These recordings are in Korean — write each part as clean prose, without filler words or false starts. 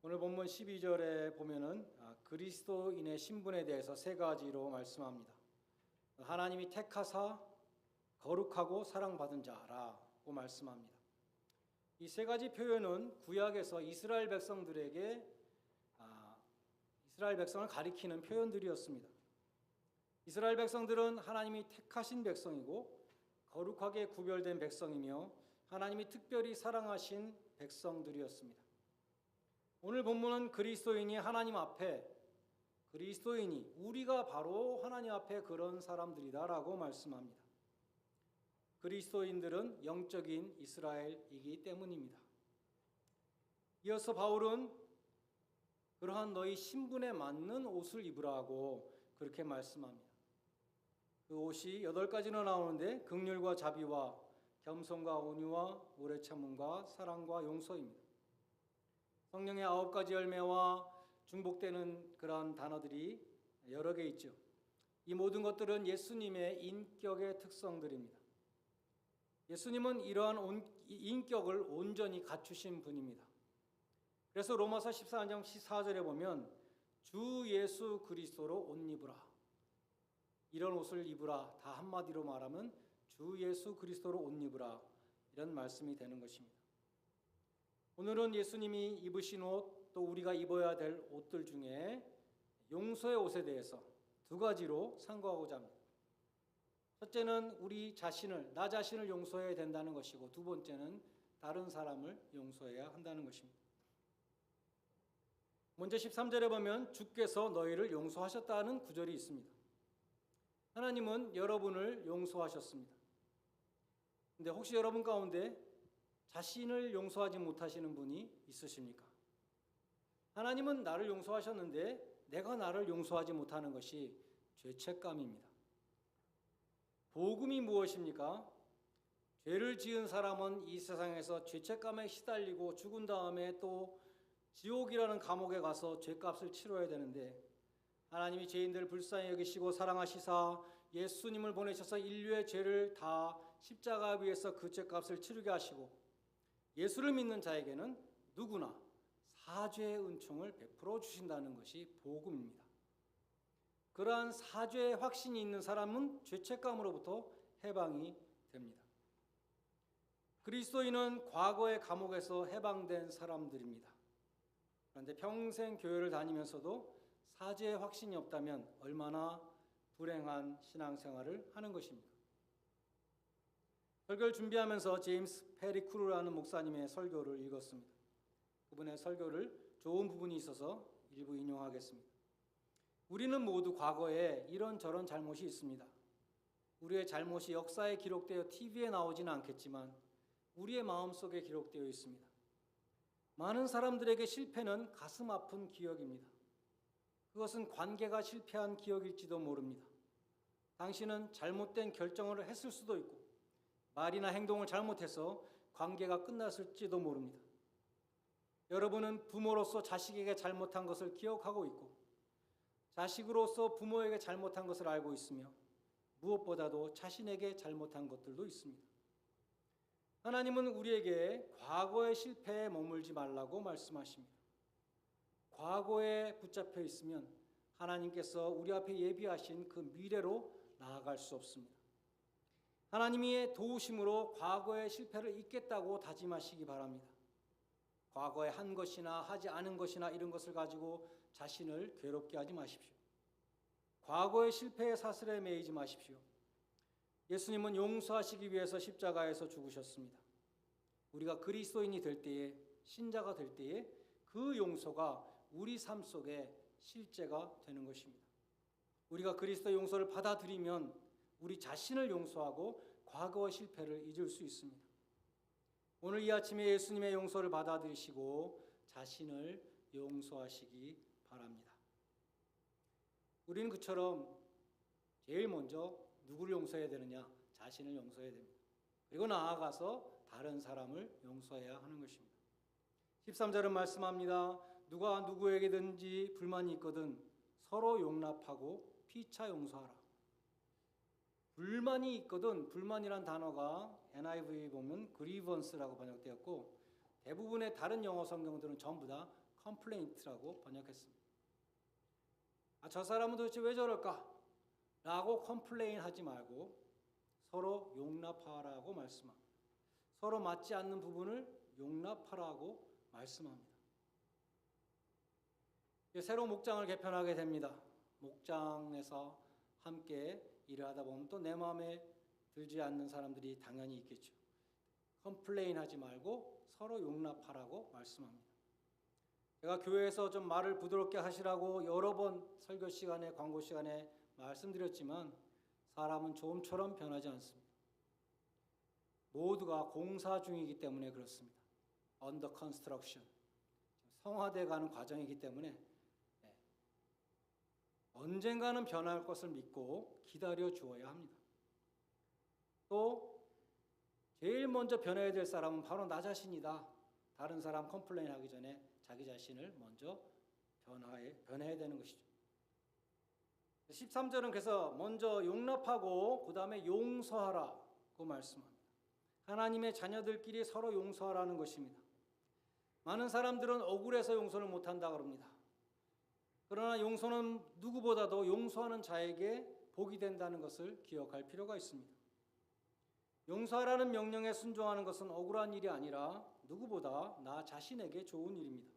오늘 본문 12절에 보면은 그리스도인의 신분에 대해서 세 가지로 말씀합니다. 하나님이 택하사 거룩하고 사랑받은 자라고 말씀합니다. 이 세 가지 표현은 구약에서 이스라엘 백성들에게 이스라엘 백성을 가리키는 표현들이었습니다. 이스라엘 백성들은 하나님이 택하신 백성이고 거룩하게 구별된 백성이며 하나님이 특별히 사랑하신 백성들이었습니다. 오늘 본문은 그리스도인이 하나님 앞에 우리가 바로 하나님 앞에 그런 사람들이다라고 말씀합니다. 그리스도인들은 영적인 이스라엘이기 때문입니다. 이어서 바울은 그러한 너희 신분에 맞는 옷을 입으라고 그렇게 말씀합니다. 그 옷이 8가지나 나오는데 긍휼과 자비와 겸손과 온유와 오래 참음과 사랑과 용서입니다. 성령의 9가지 열매와 중복되는 그러한 단어들이 여러 개 있죠. 이 모든 것들은 예수님의 인격의 특성들입니다. 예수님은 이러한 인격을 온전히 갖추신 분입니다. 그래서 로마서 14장 14절에 보면 주 예수 그리스도로 옷 입으라. 이런 옷을 입으라. 다 한마디로 말하면 주 예수 그리스도로 옷 입으라. 이런 말씀이 되는 것입니다. 오늘은 예수님이 입으신 옷, 또 우리가 입어야 될 옷들 중에 용서의 옷에 대해서 2가지로 상고하고자 합니다. 첫째는 나 자신을 용서해야 된다는 것이고, 2번째는 다른 사람을 용서해야 한다는 것입니다. 먼저 13절에 보면 주께서 너희를 용서하셨다는 구절이 있습니다. 하나님은 여러분을 용서하셨습니다. 근데 혹시 여러분 가운데 자신을 용서하지 못하시는 분이 있으십니까? 하나님은 나를 용서하셨는데 내가 나를 용서하지 못하는 것이 죄책감입니다. 복음이 무엇입니까? 죄를 지은 사람은 이 세상에서 죄책감에 시달리고 죽은 다음에 또 지옥이라는 감옥에 가서 죄값을 치러야 되는데, 하나님이 죄인들을 불쌍히 여기시고 사랑하시사 예수님을 보내셔서 인류의 죄를 다 십자가 위에서 그 죄값을 치르게 하시고, 예수를 믿는 자에게는 누구나 사죄의 은총을 베풀어 주신다는 것이 복음입니다. 그러한 사죄의 확신이 있는 사람은 죄책감으로부터 해방이 됩니다. 그리스도인은 과거의 감옥에서 해방된 사람들입니다. 그런데 평생 교회를 다니면서도 사죄의 확신이 없다면 얼마나 불행한 신앙생활을 하는 것입니까? 설교를 준비하면서 제임스 페리쿠르라는 목사님의 설교를 읽었습니다. 그분의 설교를 좋은 부분이 있어서 일부 인용하겠습니다. 우리는 모두 과거에 이런저런 잘못이 있습니다. 우리의 잘못이 역사에 기록되어 TV에 나오지는 않겠지만 우리의 마음속에 기록되어 있습니다. 많은 사람들에게 실패는 가슴 아픈 기억입니다. 그것은 관계가 실패한 기억일지도 모릅니다. 당신은 잘못된 결정을 했을 수도 있고 말이나 행동을 잘못해서 관계가 끝났을지도 모릅니다. 여러분은 부모로서 자식에게 잘못한 것을 기억하고 있고 자식으로서 부모에게 잘못한 것을 알고 있으며 무엇보다도 자신에게 잘못한 것들도 있습니다. 하나님은 우리에게 과거의 실패에 머물지 말라고 말씀하십니다. 과거에 붙잡혀 있으면 하나님께서 우리 앞에 예비하신 그 미래로 나아갈 수 없습니다. 하나님의 도우심으로 과거의 실패를 잊겠다고 다짐하시기 바랍니다. 과거에 한 것이나 하지 않은 것이나 이런 것을 가지고 자신을 괴롭게 하지 마십시오. 과거의 실패의 사슬에 매이지 마십시오. 예수님은 용서하시기 위해서 십자가에서 죽으셨습니다. 우리가 그리스도인이 될 때에, 신자가 될 때에 그 용서가 우리 삶 속에 실제가 되는 것입니다. 우리가 그리스도의 용서를 받아들이면 우리 자신을 용서하고 과거의 실패를 잊을 수 있습니다. 오늘 이 아침에 예수님의 용서를 받아들이시고 자신을 용서하시기 바랍니다. 우리는 그처럼 제일 먼저 누구를 용서해야 되느냐? 자신을 용서해야 됩니다. 그리고 나아가서 다른 사람을 용서해야 하는 것입니다. 13절은 말씀합니다. 누가 누구에게든지 불만이 있거든 서로 용납하고 피차 용서하라. 불만이 있거든, 불만이란 단어가 NIV 보면 grievance라고 번역되었고 대부분의 다른 영어 성경들은 전부 다 complaint라고 번역했습니다. 저 사람은 도대체 왜 저럴까? 라고 컴플레인 하지 말고 서로 용납하라고 말씀합니다. 서로 맞지 않는 부분을 용납하라고 말씀합니다. 새로 목장을 개편하게 됩니다. 목장에서 함께 일을 하다 보면 또 내 마음에 들지 않는 사람들이 당연히 있겠죠. 컴플레인 하지 말고 서로 용납하라고 말씀합니다. 제가 교회에서 좀 말을 부드럽게 하시라고 여러 번 설교 시간에 광고 시간에 말씀드렸지만 사람은 좀처럼 변하지 않습니다. 모두가 공사 중이기 때문에 그렇습니다. Under construction. 성화돼 가는 과정이기 때문에 언젠가는 변할 것을 믿고 기다려 주어야 합니다. 또 제일 먼저 변해야 될 사람은 바로 나 자신이다. 다른 사람 컴플레인 하기 전에 자기 자신을 먼저 변해야 되는 것이죠. 13절은 그래서 먼저 용납하고 그 다음에 용서하라고 말씀합니다. 하나님의 자녀들끼리 서로 용서하라는 것입니다. 많은 사람들은 억울해서 용서를 못한다 그럽니다. 그러나 용서는 누구보다도 용서하는 자에게 복이 된다는 것을 기억할 필요가 있습니다. 용서하라는 명령에 순종하는 것은 억울한 일이 아니라 누구보다 나 자신에게 좋은 일입니다.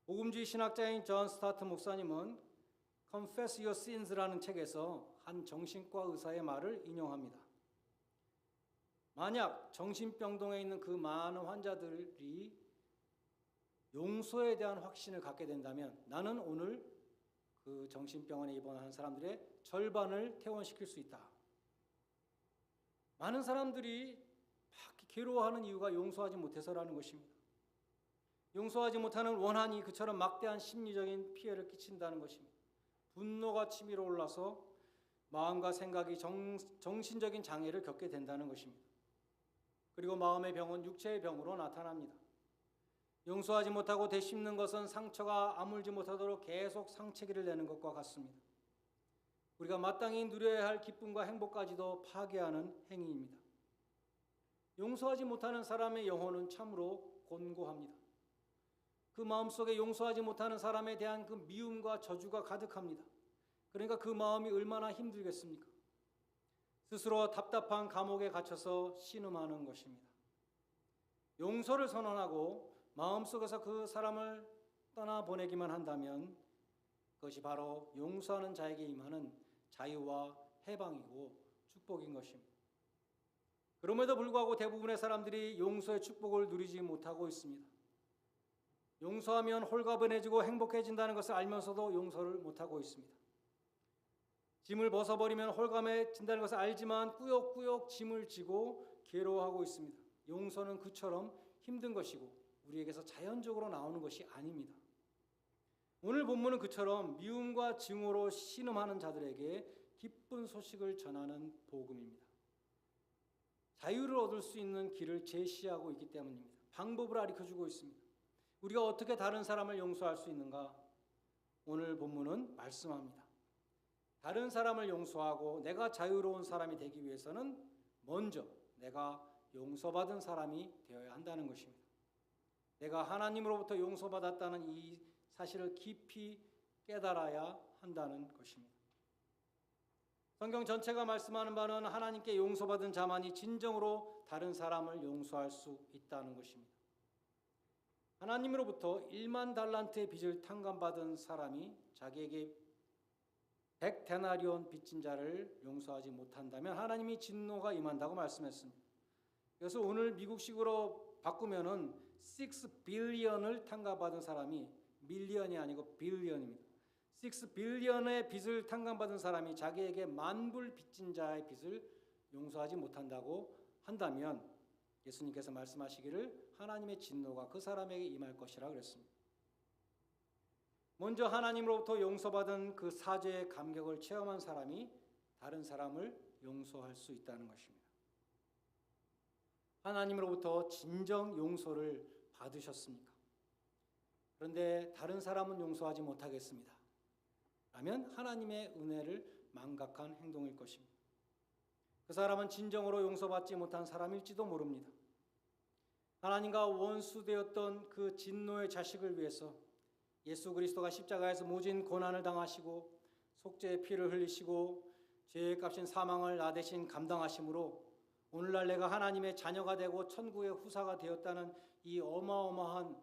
복음주의 신학자인 존 스타트 목사님은 Confess Your Sins라는 책에서 한 정신과 의사의 말을 인용합니다. 만약 정신병동에 있는 그 많은 환자들이 용서에 대한 확신을 갖게 된다면 나는 오늘 그 정신병원에 입원한 사람들의 절반을 퇴원시킬 수 있다. 많은 사람들이 막 괴로워하는 이유가 용서하지 못해서라는 것입니다. 용서하지 못하는 원한이 그처럼 막대한 심리적인 피해를 끼친다는 것입니다. 분노가 치밀어 올라서 마음과 생각이 정신적인 장애를 겪게 된다는 것입니다. 그리고 마음의 병은 육체의 병으로 나타납니다. 용서하지 못하고 되씹는 것은 상처가 아물지 못하도록 계속 상처기를 내는 것과 같습니다. 우리가 마땅히 누려야 할 기쁨과 행복까지도 파괴하는 행위입니다. 용서하지 못하는 사람의 영혼은 참으로 곤고합니다. 그 마음속에 용서하지 못하는 사람에 대한 그 미움과 저주가 가득합니다. 그러니까 그 마음이 얼마나 힘들겠습니까? 스스로 답답한 감옥에 갇혀서 신음하는 것입니다. 용서를 선언하고 마음속에서 그 사람을 떠나보내기만 한다면 그것이 바로 용서하는 자에게 임하는 자유와 해방이고 축복인 것입니다. 그럼에도 불구하고 대부분의 사람들이 용서의 축복을 누리지 못하고 있습니다. 용서하면 홀가분해지고 행복해진다는 것을 알면서도 용서를 못하고 있습니다. 짐을 벗어버리면 홀가분해진다는 것을 알지만 꾸역꾸역 짐을 지고 괴로워하고 있습니다. 용서는 그처럼 힘든 것이고 우리에게서 자연적으로 나오는 것이 아닙니다. 오늘 본문은 그처럼 미움과 증오로 신음하는 자들에게 기쁜 소식을 전하는 복음입니다. 자유를 얻을 수 있는 길을 제시하고 있기 때문입니다. 방법을 가르쳐주고 있습니다. 우리가 어떻게 다른 사람을 용서할 수 있는가? 오늘 본문은 말씀합니다. 다른 사람을 용서하고 내가 자유로운 사람이 되기 위해서는 먼저 내가 용서받은 사람이 되어야 한다는 것입니다. 내가 하나님으로부터 용서받았다는 이 사실을 깊이 깨달아야 한다는 것입니다. 성경 전체가 말씀하는 바는 하나님께 용서받은 자만이 진정으로 다른 사람을 용서할 수 있다는 것입니다. 하나님으로부터 1만 달란트의 빚을 탕감받은 사람이 자기에게 100데나리온 빚진 자를 용서하지 못한다면 하나님이 진노가 임한다고 말씀했습니다. 그래서 오늘 미국식으로 바꾸면은 6 빌리언을 탕감받은 사람이 밀리언이 아니고 빌리언입니다. 6 빌리언의 빚을 탕감받은 사람이 자기에게 10,000불 빚진 자의 빚을 용서하지 못한다고 한다면 예수님께서 말씀하시기를 하나님의 진노가 그 사람에게 임할 것이라 그랬습니다. 먼저 하나님으로부터 용서받은 그 사죄의 감격을 체험한 사람이 다른 사람을 용서할 수 있다는 것입니다. 하나님으로부터 진정 용서를 받으셨습니까? 그런데 다른 사람은 용서하지 못하겠습니다. 라면 하나님의 은혜를 망각한 행동일 것입니다. 그 사람은 진정으로 용서받지 못한 사람일지도 모릅니다. 하나님과 원수되었던 그 진노의 자식을 위해서 예수 그리스도가 십자가에서 모진 고난을 당하시고 속죄의 피를 흘리시고 죄의 값인 사망을 나 대신 감당하심으로 오늘날 내가 하나님의 자녀가 되고 천국의 후사가 되었다는 이 어마어마한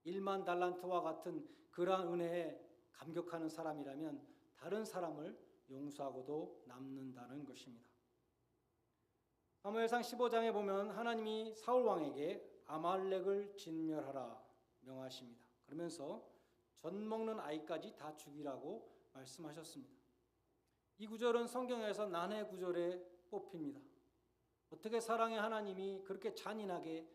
1만 달란트와 같은 그러한 은혜에 감격하는 사람이라면 다른 사람을 용서하고도 남는다는 것입니다. 사무엘상 15장에 보면 하나님이 사울 왕에게 아말렉을 진멸하라 명하십니다. 그러면서 젖 먹는 아이까지 다 죽이라고 말씀하셨습니다. 이 구절은 성경에서 난해 구절에 뽑힙니다. 어떻게 사랑의 하나님이 그렇게 잔인하게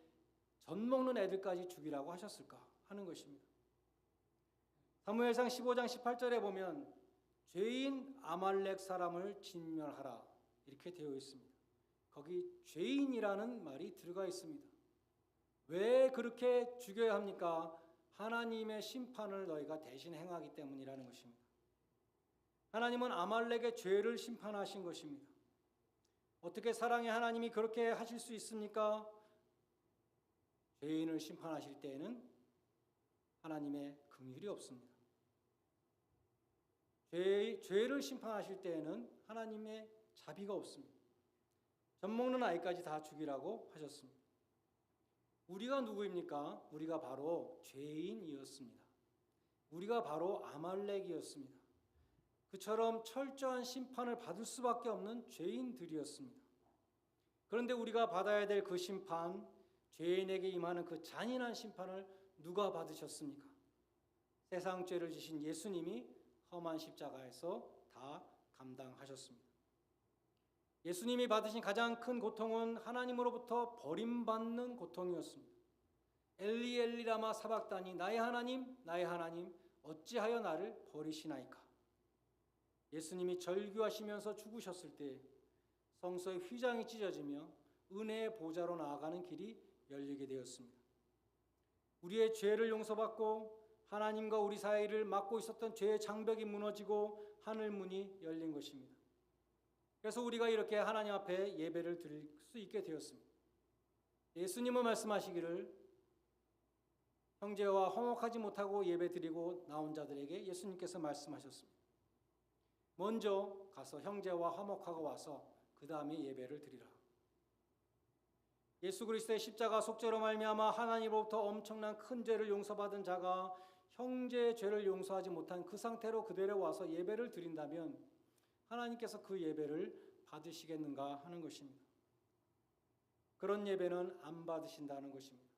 젖 먹는 애들까지 죽이라고 하셨을까 하는 것입니다. 사무엘상 15장 18절에 보면 죄인 아말렉 사람을 진멸하라 이렇게 되어 있습니다. 거기 죄인이라는 말이 들어가 있습니다. 왜 그렇게 죽여야 합니까? 하나님의 심판을 너희가 대신 행하기 때문이라는 것입니다. 하나님은 아말렉의 죄를 심판하신 것입니다. 어떻게 사랑의 하나님이 그렇게 하실 수 있습니까? 죄인을 심판하실 때에는 하나님의 긍휼이 없습니다. 죄를 심판하실 때에는 하나님의 자비가 없습니다. 젖 먹는 아이까지 다 죽이라고 하셨습니다. 우리가 누구입니까? 우리가 바로 죄인이었습니다. 우리가 바로 아말렉이었습니다. 그처럼 철저한 심판을 받을 수밖에 없는 죄인들이었습니다. 그런데 우리가 받아야 될 그 심판, 죄인에게 임하는 그 잔인한 심판을 누가 받으셨습니까? 세상 죄를 지신 예수님이 험한 십자가에서 다 감당하셨습니다. 예수님이 받으신 가장 큰 고통은 하나님으로부터 버림받는 고통이었습니다. 엘리 엘리 라마 사박다니 나의 하나님 어찌하여 나를 버리시나이까. 예수님이 절규하시면서 죽으셨을 때 성소의 휘장이 찢어지며 은혜의 보좌로 나아가는 길이 열리게 되었습니다. 우리의 죄를 용서받고 하나님과 우리 사이를 막고 있었던 죄의 장벽이 무너지고 하늘 문이 열린 것입니다. 그래서 우리가 이렇게 하나님 앞에 예배를 드릴 수 있게 되었습니다. 예수님은 말씀하시기를 형제와 화목하지 못하고 예배 드리고 나온 자들에게 예수님께서 말씀하셨습니다. 먼저 가서 형제와 화목하고 와서 그 다음에 예배를 드리라. 예수 그리스도의 십자가 속죄로 말미암아 하나님으로부터 엄청난 큰 죄를 용서받은 자가 형제의 죄를 용서하지 못한 그 상태로 그대로 와서 예배를 드린다면 하나님께서 그 예배를 받으시겠는가 하는 것입니다. 그런 예배는 안 받으신다는 것입니다.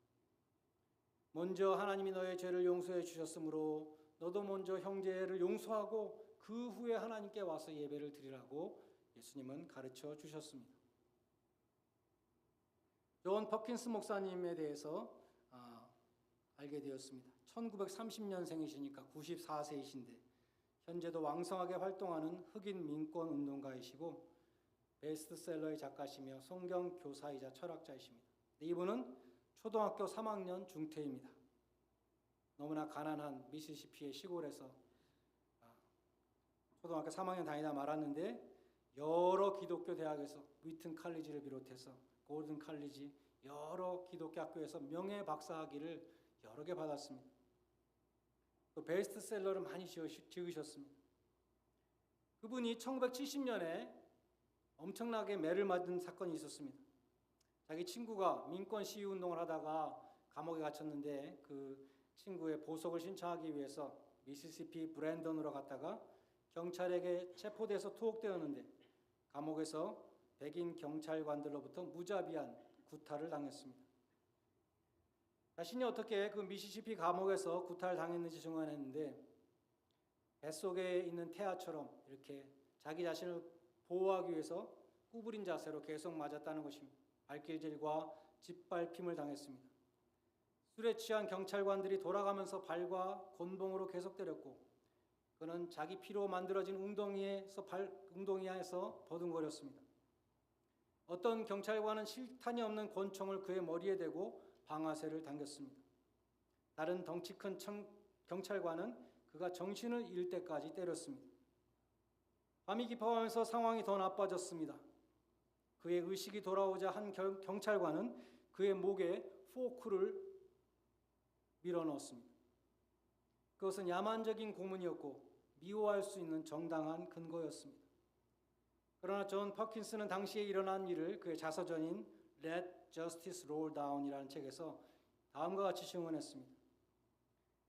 먼저 하나님이 너의 죄를 용서해 주셨으므로 너도 먼저 형제를 용서하고 그 후에 하나님께 와서 예배를 드리라고 예수님은 가르쳐 주셨습니다. 존 퍼킨스 목사님에 대해서 알게 되었습니다. 1930년생이시니까 94세이신데 현재도 왕성하게 활동하는 흑인 민권 운동가이시고 베스트셀러의 작가시며 성경 교사이자 철학자이십니다. 이분은 초등학교 3학년 중퇴입니다. 너무나 가난한 미시시피의 시골에서 초등학교 3학년 다니다 말았는데 여러 기독교 대학에서 위튼 칼리지를 비롯해서 골든 칼리지 여러 기독교 학교에서 명예 박사학위를 여러 개 받았습니다. 또 베스트셀러를 많이 지으셨습니다. 그분이 1970년에 엄청나게 매를 맞은 사건이 있었습니다. 자기 친구가 민권 시위 운동을 하다가 감옥에 갇혔는데 그 친구의 보석을 신청하기 위해서 미시시피 브랜던으로 갔다가 경찰에게 체포돼서 투옥되었는데 감옥에서 백인 경찰관들로부터 무자비한 구타를 당했습니다. 자신이 어떻게 그 미시시피 감옥에서 구타를 당했는지 증언했는데 뱃속에 있는 태아처럼 이렇게 자기 자신을 보호하기 위해서 구부린 자세로 계속 맞았다는 것입니다. 발길질과 짓밟힘을 당했습니다. 술에 취한 경찰관들이 돌아가면서 발과 곤봉으로 계속 때렸고 그는 자기 피로 만들어진 웅덩이에서 버둥거렸습니다. 어떤 경찰관은 실탄이 없는 권총을 그의 머리에 대고 방아쇠를 당겼습니다. 다른 덩치 큰 경찰관은 그가 정신을 잃을 때까지 때렸습니다. 밤이 깊어가면서 상황이 더 나빠졌습니다. 그의 의식이 돌아오자 한 경찰관은 그의 목에 포크를 밀어넣었습니다. 그것은 야만적인 고문이었고 미워할 수 있는 정당한 근거였습니다. 그러나 존 퍼킨스는 당시에 일어난 일을 그의 자서전인 Let Justice Roll Down이라는 책에서 다음과 같이 증언했습니다.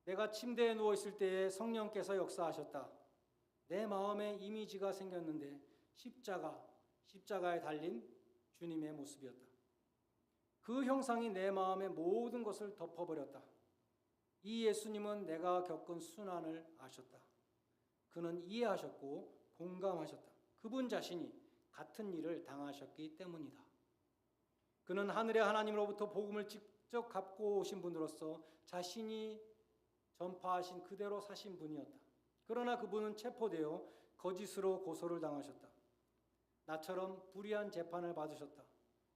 내가 침대에 누워 있을 때에 성령께서 역사하셨다. 내 마음에 이미지가 생겼는데 십자가에 달린 주님의 모습이었다. 그 형상이 내 마음의 모든 것을 덮어버렸다. 이 예수님은 내가 겪은 순환을 아셨다. 그는 이해하셨고 공감하셨다. 그분 자신이 같은 일을 당하셨기 때문이다. 그는 하늘의 하나님으로부터 복음을 직접 갖고 오신 분으로서 자신이 전파하신 그대로 사신 분이었다. 그러나 그분은 체포되어 거짓으로 고소를 당하셨다. 나처럼 불의한 재판을 받으셨다.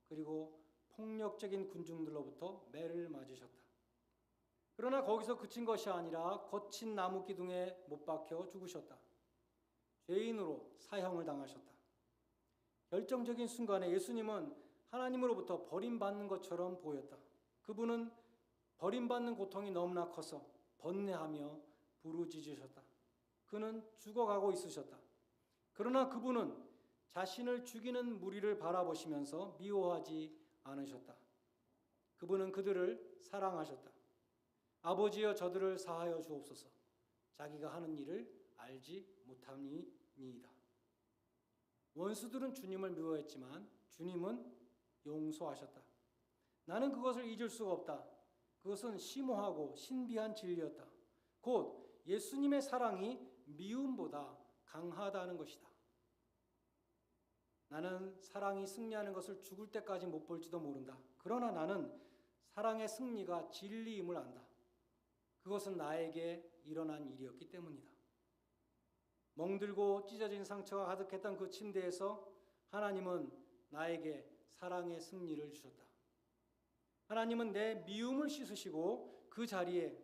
그리고 폭력적인 군중들로부터 매를 맞으셨다. 그러나 거기서 그친 것이 아니라 거친 나무 기둥에 못 박혀 죽으셨다. 죄인으로 사형을 당하셨다. 결정적인 순간에 예수님은 하나님으로부터 버림받는 것처럼 보였다. 그분은 버림받는 고통이 너무나 커서 번뇌하며 부르짖으셨다. 그는 죽어가고 있으셨다. 그러나 그분은 자신을 죽이는 무리를 바라보시면서 미워하지 않으셨다. 그분은 그들을 사랑하셨다. 아버지여 저들을 사하여 주옵소서. 자기가 하는 일을 알지 못함이니이다. 원수들은 주님을 미워했지만 주님은 용서하셨다. 나는 그것을 잊을 수가 없다. 그것은 심오하고 신비한 진리였다. 곧 예수님의 사랑이 미움보다 강하다는 것이다. 나는 사랑이 승리하는 것을 죽을 때까지 못 볼지도 모른다. 그러나 나는 사랑의 승리가 진리임을 안다. 그것은 나에게 일어난 일이었기 때문이다. 멍들고 찢어진 상처가 가득했던 그 침대에서 하나님은 나에게 사랑의 승리를 주셨다. 하나님은 내 미움을 씻으시고 그 자리에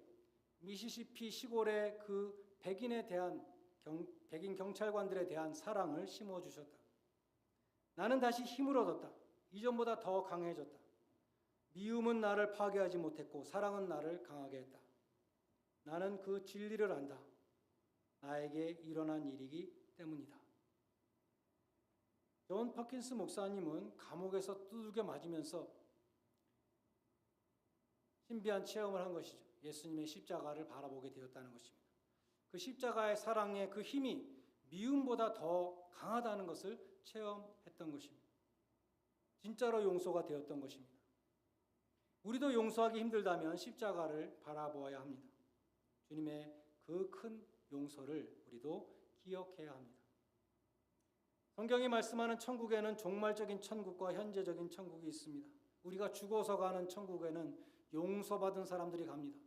미시시피 시골의 그 백인 경찰관들에 대한 사랑을 심어주셨다. 나는 다시 힘을 얻었다. 이전보다 더 강해졌다. 미움은 나를 파괴하지 못했고 사랑은 나를 강하게 했다. 나는 그 진리를 안다. 나에게 일어난 일이기 때문이다. 존 퍼킨스 목사님은 감옥에서 두들겨 맞으면서 신비한 체험을 한 것이죠. 예수님의 십자가를 바라보게 되었다는 것입니다. 그 십자가의 사랑의 그 힘이 미움보다 더 강하다는 것을 체험했던 것입니다. 진짜로 용서가 되었던 것입니다. 우리도 용서하기 힘들다면 십자가를 바라보아야 합니다. 주님의 그 큰 용서를 우리도 기억해야 합니다. 성경이 말씀하는 천국에는 종말적인 천국과 현재적인 천국이 있습니다. 우리가 죽어서 가는 천국에는 용서받은 사람들이 갑니다.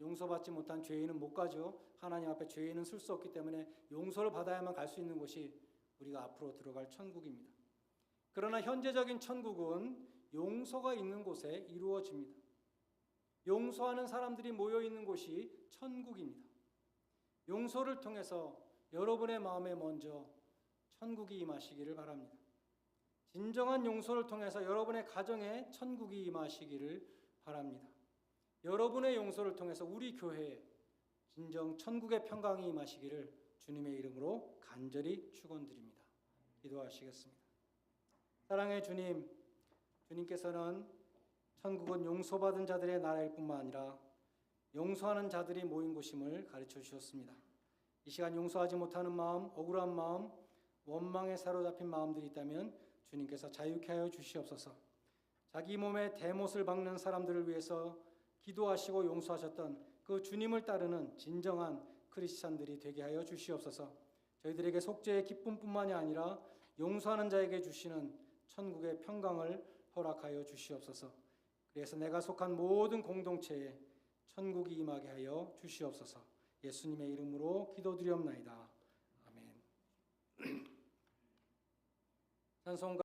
용서받지 못한 죄인은 못 가죠. 하나님 앞에 죄인은 쓸 수 없기 때문에 용서를 받아야만 갈 수 있는 곳이 우리가 앞으로 들어갈 천국입니다. 그러나 현재적인 천국은 용서가 있는 곳에 이루어집니다. 용서하는 사람들이 모여 있는 곳이 천국입니다. 용서를 통해서 여러분의 마음에 먼저 천국이 임하시기를 바랍니다. 진정한 용서를 통해서 여러분의 가정에 천국이 임하시기를 바랍니다. 여러분의 용서를 통해서 우리 교회에 진정 천국의 평강이 임하시기를 주님의 이름으로 간절히 축원드립니다. 기도하시겠습니다. 사랑의 주님, 주님께서는 천국은 용서받은 자들의 나라일 뿐만 아니라 용서하는 자들이 모인 곳임을 가르쳐 주셨습니다. 이 시간 용서하지 못하는 마음, 억울한 마음, 원망에 사로잡힌 마음들이 있다면 주님께서 자유케 하여 주시옵소서. 자기 몸에 대못을 박는 사람들을 위해서 기도하시고 용서하셨던 그 주님을 따르는 진정한 크리스찬들이 되게 하여 주시옵소서. 저희들에게 속죄의 기쁨뿐만이 아니라 용서하는 자에게 주시는 천국의 평강을 허락하여 주시옵소서. 그래서 내가 속한 모든 공동체에 천국이 임하게 하여 주시옵소서. 예수님의 이름으로 기도드리옵나이다. 아멘. 찬송가